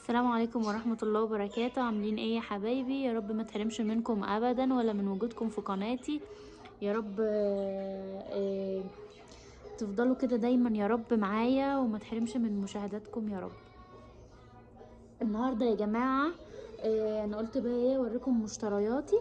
السلام عليكم ورحمة الله وبركاته. عاملين ايه يا حبايبي؟ يا رب ما تحرمش منكم ابدا ولا من وجودكم في قناتي. يا رب تفضلوا كده دايما يا رب معايا وما تحرمش من مشاهداتكم يا رب. النهاردة يا جماعة انا قلت بقى ايه اوريكم مشترياتي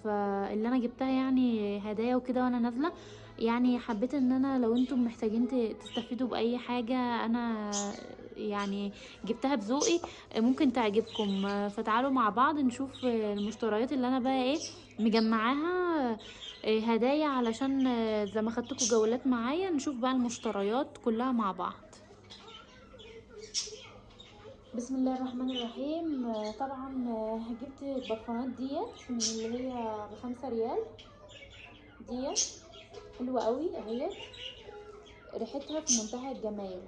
فاللي انا جبتها يعني هدايا وكده وانا نازله. يعني حبيت ان انا لو انتم محتاجين تستفيدوا باي حاجه انا يعني جبتها بذوقي ممكن تعجبكم. فتعالوا مع بعض نشوف المشتريات اللي انا بقى ايه مجمعاها هدايا علشان زي ما خدتكم جولات معايا نشوف بقى المشتريات كلها مع بعض. بسم الله الرحمن الرحيم. طبعا جبت البرفانات ديت من اللي هي ب5 ريال ديت. حلوة قوي اهيت، ريحتها في منتهى الجمال.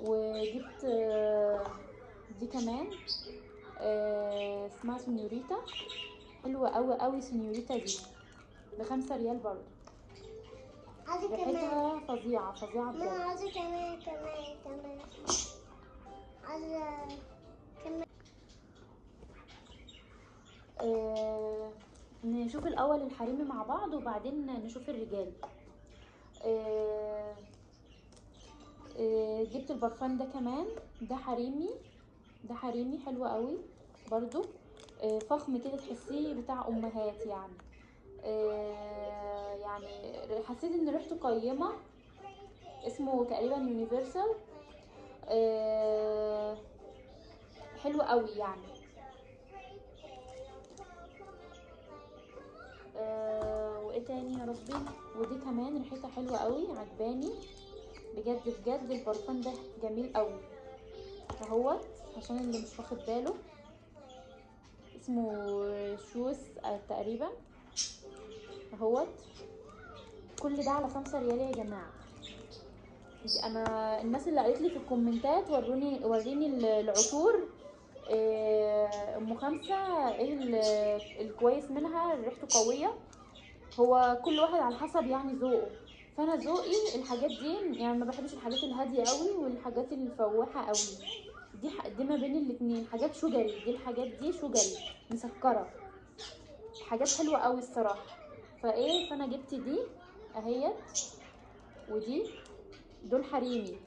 وجبت دي كمان اسمها سنيوريتا. حلوة قوي قوي سنيوريتا دي ب5 ريال برضو. عايزة ريحتها فظيعة فظيعة كمان. بجد. عايزة كمان عايزة كمان. نشوف الاول الحريمي مع بعض وبعدين نشوف الرجال. جبت البرفان ده كمان، ده حريمي، ده حريمي حلو قوي برضو. فخم كده تحسيه بتاع امهات يعني. يعني حسيت ان ريحته قيمة. اسمه تقريبا يونيفرسال. حلو قوي يعني. وايه تاني يا ربي؟ ودي كمان ريحتها حلوة قوي عجباني بجد بجد. البرفان ده جميل قوي اهوت، عشان اللي مش واخد باله اسمه شوز تقريبا اهوت. كل ده على 5 ريال يا جماعة. انا الناس اللي قالت لي في الكومنتات وريني العطور ام 5 ايه الكويس منها، ريحته قوية. هو كل واحد على حسب يعني ذوقه. فانا ذوقي الحاجات دي يعني ما بحبش الحاجات الهاديه قوي والحاجات الفواحه قوي. دي ما بين الاتنين، حاجات شجري. دي الحاجات دي شجري مسكره، حاجات حلوه قوي الصراحه. فانا جبت دي اهيت، ودي دول حريمي.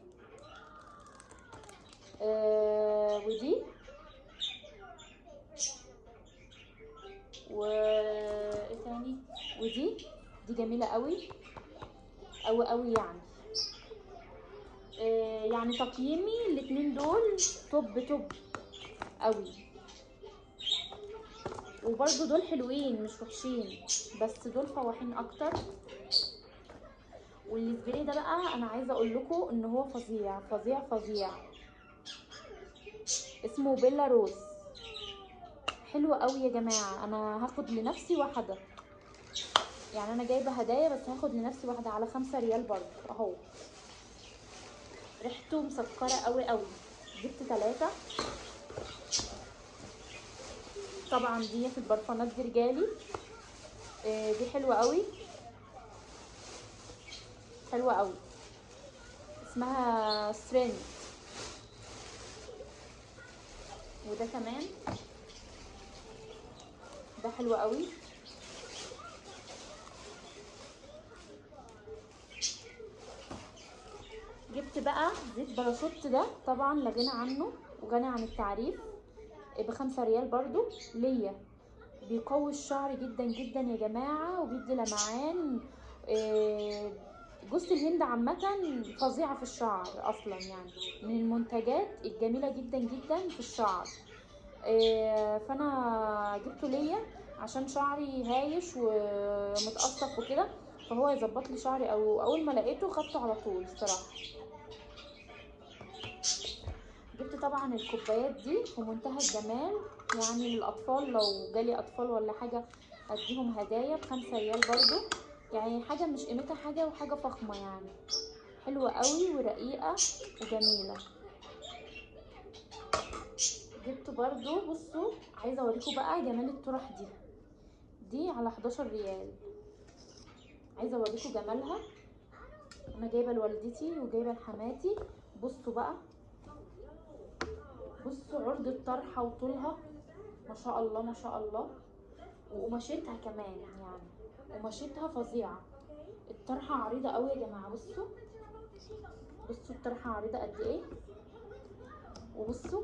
ودي وايه تاني؟ ودي جميله قوي قوي قوي يعني. يعني تقييمي الاتنين دول توب توب قوي. وبرضو دول حلوين مش وحشين، بس دول فواحين اكتر. والسبراي ده بقى انا عايزه اقول لكم ان هو فظيع فظيع فظيع. اسمه بيلا روز. حلو قوي يا جماعه. انا هاخد لنفسي واحده، يعني انا جايبه هدايا بس هاخد لنفسي واحده على 5 ريال برضو اهو. ريحته مسكره قوي قوي. جبت 3. طبعا دي في البرفانات دي رجالي. دي حلوه قوي، حلوه قوي. اسمها سترينج. وده كمان ده حلو قوي. جبت بقى زيت باراشوت، ده طبعا لا غنى عنه وغني عن التعريف. ب5 ريال برضو ليا. بيقوي الشعر جدا جدا يا جماعة وبيدي لمعان. جوز الهند عامة فظيعة في الشعر اصلا، يعني من المنتجات الجميلة جدا جدا في الشعر. فانا جبته ليا عشان شعري هايش ومتقصف وكده، فهو يظبط لي شعري. او اول ما لقيته خدته على طول الصراحة. جبت طبعا الكوبايات دي في منتهى الجمال، يعني للاطفال لو جالي اطفال ولا حاجه اديهم هدايا ب5 ريال برضو. يعني حاجه مش قيمتها حاجه وحاجه فخمه يعني. حلوه قوي ورقيقه وجميله. جبت برضو، بصوا عايزه اوريكم بقى جمال الطرح دي على 11 ريال. عايزه اوريكم جمالها. انا جايبه لوالدتي وجايبه لحماتي. بصوا بقى، بصوا عرض الطرحه وطولها ما شاء الله ما شاء الله، وقماشتها كمان يعني قماشتها فظيعه. الطرحه عريضه قوي يا جماعه. بصوا بصوا الطرحه عريضه قد ايه، وبصوا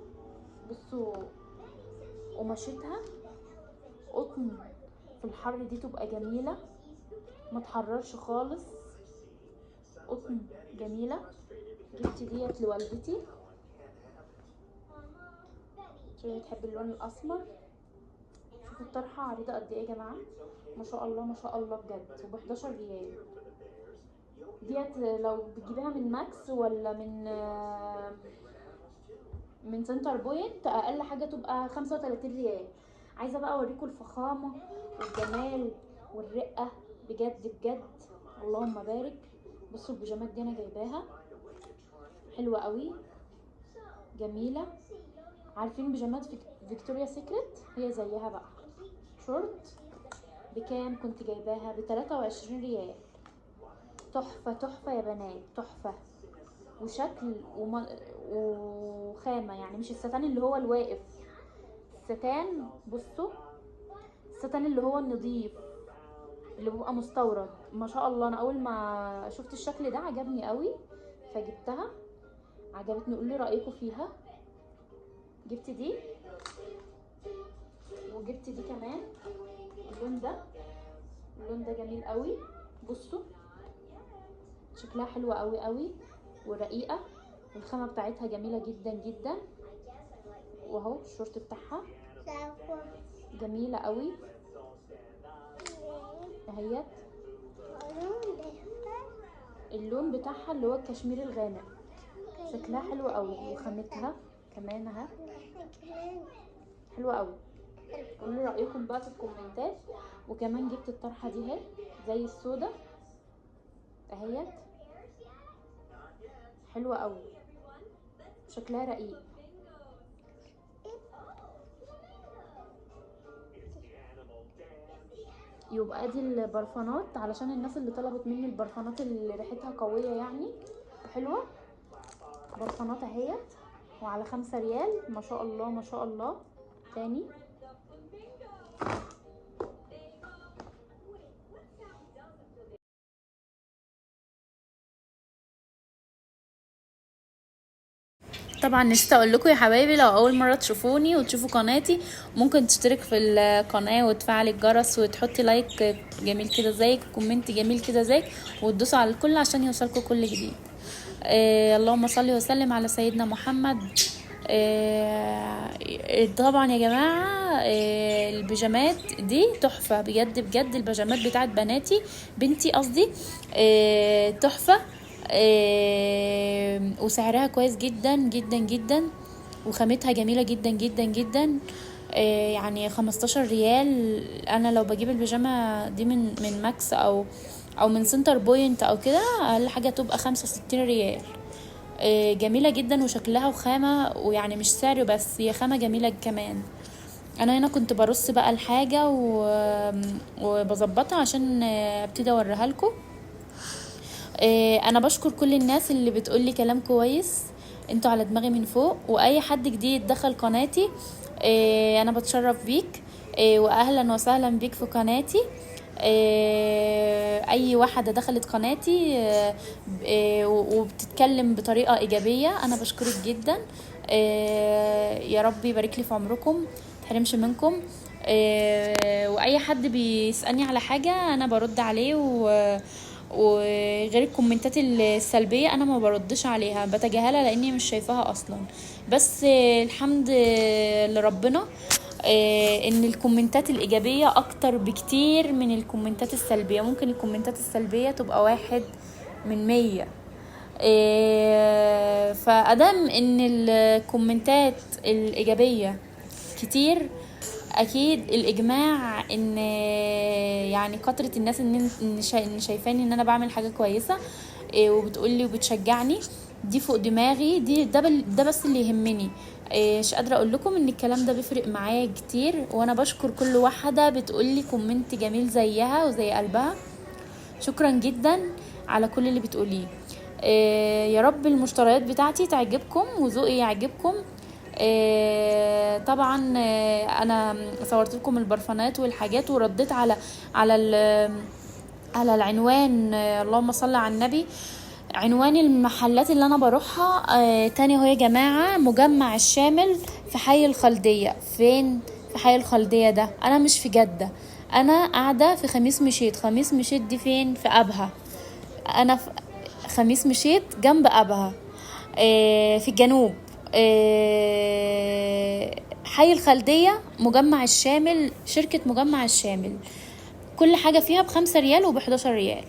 بصوا قماشتها قطن، في الحر دي تبقى جميله، ما تحررش خالص، قطن جميله. جبت ديت لوالدتي عشان بتحب اللون الاسمر. شوفوا الطرحه عريضه قد ايه يا جماعه، ما شاء الله ما شاء الله بجد. وب 11 ريال ديت. لو بتجيبيها من ماكس ولا من سنتر بوينت اقل حاجه تبقى 35 ريال. عايزه بقى اوريكم الفخامه والجمال والرقه بجد بجد، اللهم بارك. بصوا البيجامات دي انا جايباها حلوه قوي جميله. عارفين بيجامات فيكتوريا سيكريت؟ هي زيها بقى. شورت بكام كنت جايباها؟ ب 23 ريال. تحفه تحفه يا بنات، تحفه. وشكل وخامه، يعني مش الستان اللي هو الواقف، الستان بصوا، الستان اللي هو النظيف اللي بيبقى مستورد. ما شاء الله. انا اول ما شفت الشكل ده عجبني قوي فجبتها، عجبتني. قولوا لي رايكم فيها. جبت دي وجبت دي كمان. اللون ده، اللون ده جميل قوي. بصوا شكلها حلو قوي قوي ورقيقه، والخامه بتاعتها جميله جدا جدا. واهو الشورت بتاعها جميله قوي اهيت. اللون بتاعها اللي هو الكشمير الغامق، شكلها حلو قوي. وخامتها كمان اهي حلوه قوي. قولوا لي رايكم بقى في الكومنتات. وكمان جبت الطرحه دي اهي زي السودا اهيت، حلوه قوي، شكلها رقيق. يبقى دي البرفانات علشان الناس اللي طلبت مني البرفانات اللي ريحتها قويه يعني وحلوه. برفانات اهيت وعلى 5 ريال، ما شاء الله ما شاء الله. تاني طبعا نسيت اقول لكم يا حبايبي، لو اول مره تشوفوني وتشوفوا قناتي ممكن تشترك في القناه وتفعلي الجرس وتحطي لايك جميل كده زيك، كومنت جميل كده زيك، وتدوسوا على الكل عشان يوصلكم كل جديد. اللهم صل وسلم على سيدنا محمد. طبعا يا جماعه البيجامات دي تحفه بجد بجد. البيجامات بتاعت بناتي، بنتي قصدي، تحفه. وسعرها كويس جدا جدا جدا، وخامتها جميله جدا جدا جدا. يعني 15 ريال. انا لو بجيب البيجامه دي من ماكس او من سنتر بوينت او كده اقل حاجه تبقى 65 ريال. جميله جدا وشكلها وخامه، ويعني مش سعر بس، هي خامه جميله كمان. انا هنا كنت برص بقى الحاجه وبظبطها عشان ابتدي اوريها لكم. انا بشكر كل الناس اللي بتقولي كلام كويس، انتوا على دماغي من فوق. واي حد جديد دخل قناتي انا بتشرف بيك، واهلا وسهلا بيك في قناتي. اي واحده دخلت قناتي وبتتكلم بطريقه ايجابيه انا بشكرك جدا. يا رب يبارك لي في عمركم، متحرمش منكم. واي حد بيسالني على حاجه انا برد عليه، وغير الكومنتات السلبيه انا ما بردش عليها، بتجاهلها لاني مش شايفاها اصلا. بس الحمد لربنا ان الكومنتات الايجابيه اكتر بكتير من الكومنتات السلبيه. ممكن الكومنتات السلبيه تبقى 1 من 100. فادام ان الكومنتات الايجابيه كتير، اكيد الاجماع ان يعني كترة الناس ان شايفاني ان انا بعمل حاجه كويسه وبتقولي وبتشجعني، دي فوق دماغي. ده بس اللي يهمني. مش قادره اقول لكم ان الكلام ده بيفرق معايا كتير، وانا بشكر كل واحده بتقولي كومنت جميل زيها وزي قلبها. شكرا جدا. على كل اللي بتقوليه. يا رب المشتريات بتاعتي تعجبكم وذوقي يعجبكم. طبعا انا صورت لكم البرفانات والحاجات، ورديت على على العنوان. اللهم صل على النبي. عنوان المحلات اللي انا بروحها تاني هو يا جماعة مجمع الشامل في حي الخلدية. فين في حي الخلدية ده؟ انا مش في جدة، انا قاعدة في خميس مشيط. خميس مشيط دي فين؟ في ابها. انا في خميس مشيط جنب ابها في الجنوب. حي الخلدية مجمع الشامل، شركة مجمع الشامل. كل حاجة فيها ب5 ريال وب11 ريال.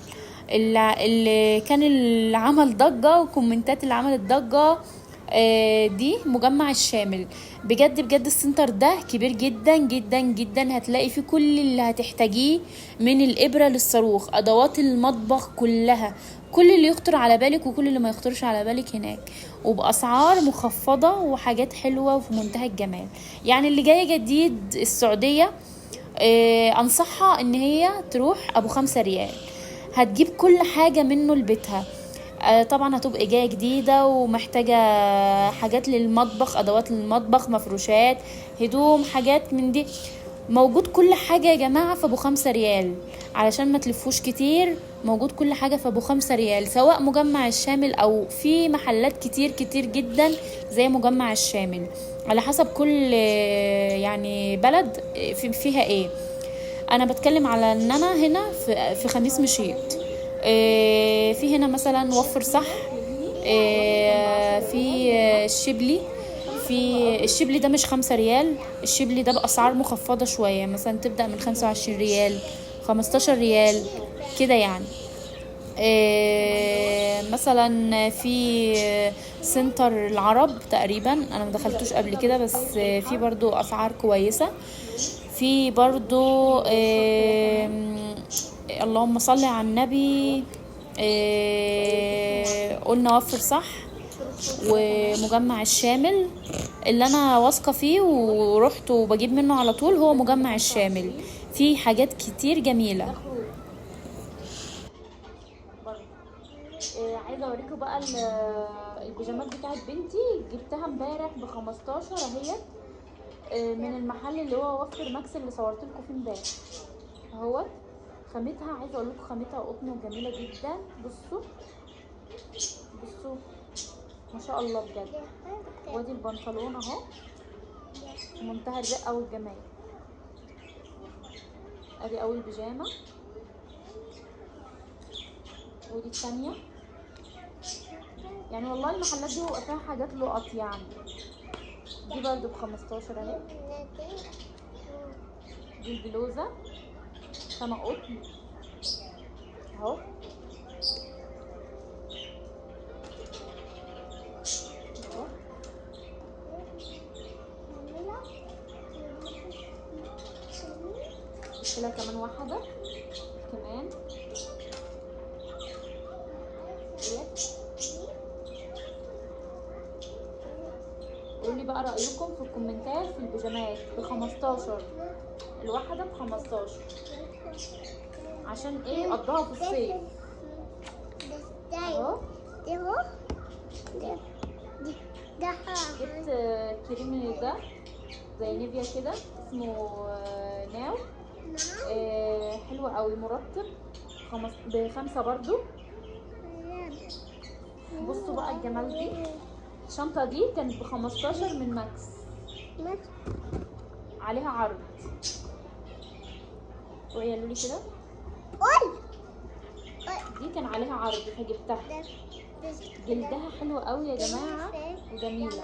اللي كان اللي عمل ضجة وكومنتات اللي عملت ضجة دي مجمع الشامل. بجد بجد السنتر ده كبير جدا جدا جدا، هتلاقي فيه كل اللي هتحتاجيه من الإبرة للصاروخ، أدوات المطبخ كلها، كل اللي يخطر على بالك وكل اللي ما يخطرش على بالك هناك، وبأسعار مخفضة وحاجات حلوة وفي منتهى الجمال. يعني اللي جاية جديد السعودية أنصحها إن هي تروح أبو 5 ريال، هتجيب كل حاجة منه لبيتها. طبعا هتبقى جاية جديدة ومحتاجة حاجات للمطبخ، أدوات للمطبخ، مفروشات، هدوم، حاجات من دي. موجود كل حاجة يا جماعة في أبو 5 ريال، علشان ما تلفوش كتير. موجود كل حاجة في أبو 5 ريال، سواء مجمع الشامل أو في محلات كتير كتير جدا زي مجمع الشامل، على حسب كل يعني بلد فيها ايه. انا بتكلم على ان انا هنا في خميس مشيط. في هنا مثلا وفر صح، في الشبلي. في الشبلي ده مش 5 ريال، الشبلي ده بأسعار مخفضة شوية، مثلا تبدأ من 25 ريال 15 ريال كده يعني. مثلا في سنتر العرب تقريبا، انا مدخلتوش قبل كده، بس في برضو اسعار كويسة. في برضو اللهم صل على النبي، قلنا وفر صح ومجمع الشامل. اللي انا واثقة فيه ورحت وبجيب منه على طول هو مجمع الشامل، فيه حاجات كتير جميلة. عايزه اوريكم بقى البيجامات بتاعت بنتي، جبتها امبارح ب15 اهيت، من المحل اللي هو وفر ماكس اللي صورت لكم فيه امبارح اهوت. خامتها عايزه اقول لكم خامتها قطن وجميله جدا. بصوا بصوا ما شاء الله بجد. وادي البنطلون اهو، منتهى الرقه والجمال. ادي اول بيجامه، ودي الثانيه. يعني والله المحلات دي بيبقى فيها حاجات لقط يعني. دي برضو ب15 اهي. دي البلوزه خامه قطن اهو. لها كمان واحده كمان. قولوا لي بقى رايكم في الكومنتات في البيجامات ب15 الواحده ب15، عشان ايه؟ قضاها في الصيف اهو. جبت كريم ده زي نيفيا كده اسمه ناو، حلو قوي مرطب ب5 برضو. بصوا بقى الجمال دي، الشنطه دي كانت ب15 من ماكس، عليها عرض. وقالوا لي كده دي كان عليها عرض فجبتها. جلدها حلو قوي يا جماعه وجميله.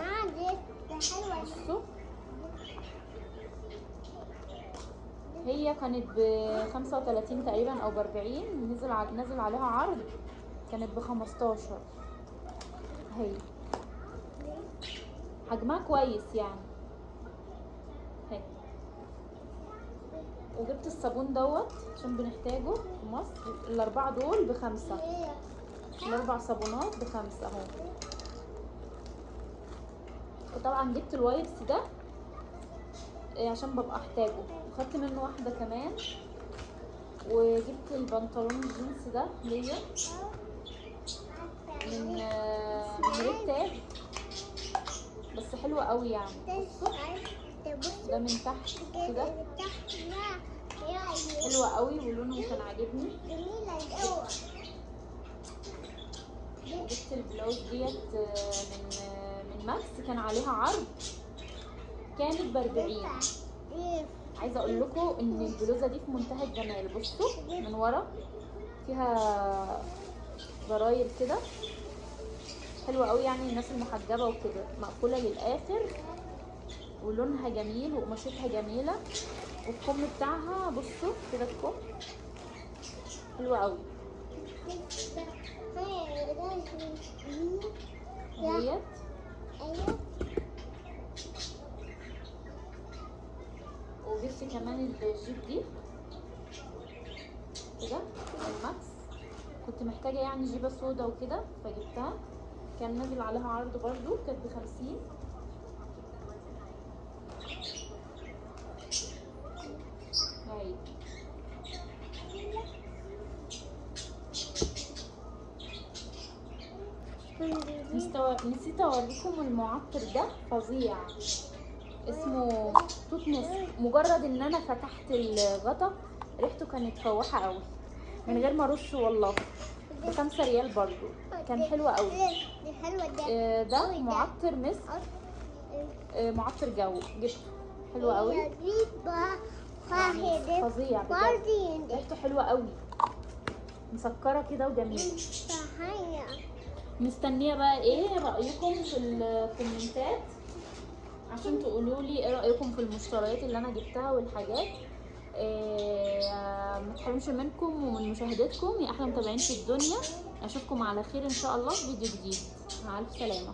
بصوا هي كانت ب35 تقريبا او ب40، نزل عليها عرض، كانت ب15 اهي. حجمها كويس يعني اهي. وجبت الصابون دوت عشان بنحتاجه في مصر. ال4 دول ب5، ال4 صابونات ب5 اهو. وطبعا جبت الوايبس ده عشان ببقى احتاجه، وخدت منه واحده كمان. وجبت البنطلون الجينز ده ليا من ريد تاج، بس حلوة قوي يعني. بصوا ده من تحت كده حلوة قوي ولونه كان عاجبني. جبت البلاوز ديت من ماكس، كان عليها عرض كانت ب40. عايزه اقول لكم ان البلوزه دي في منتهى الجمال. بصوا من ورا فيها زراير كده حلوه قوي يعني الناس المحجبه وكده، مقفوله للاخر ولونها جميل وقماشتها جميله، والكم بتاعها بصوا كده الكم حلوه قوي اهيت. وجبت كمان الجيب دي كده من ماكس، كنت محتاجه يعني جيبه سودا وكده فجبتها، كان نازل عليها عرض برضو كانت ب50. اهي نسيت اوريكم المعطر ده فظيع، اسمه توت مسك. مجرد ان انا فتحت الغطا ريحته كانت فواحه قوي من غير ما ارش والله، ب5 ريال برضو، كان حلو قوي. ده معطر مسك، معطر جو جبته حلو قوي يعني فظيع بجد، ريحته حلوه قوي مسكره كده وجميله. مستنيه بقى ايه رايكم في الكومنتات عشان تقولوا لي ايه رايكم في المشتريات اللي انا جبتها والحاجات. ما تحرمش منكم ومن مشاهدتكم يا احلى متابعين في الدنيا. اشوفكم على خير ان شاء الله في فيديو جديد. مع الف سلامه.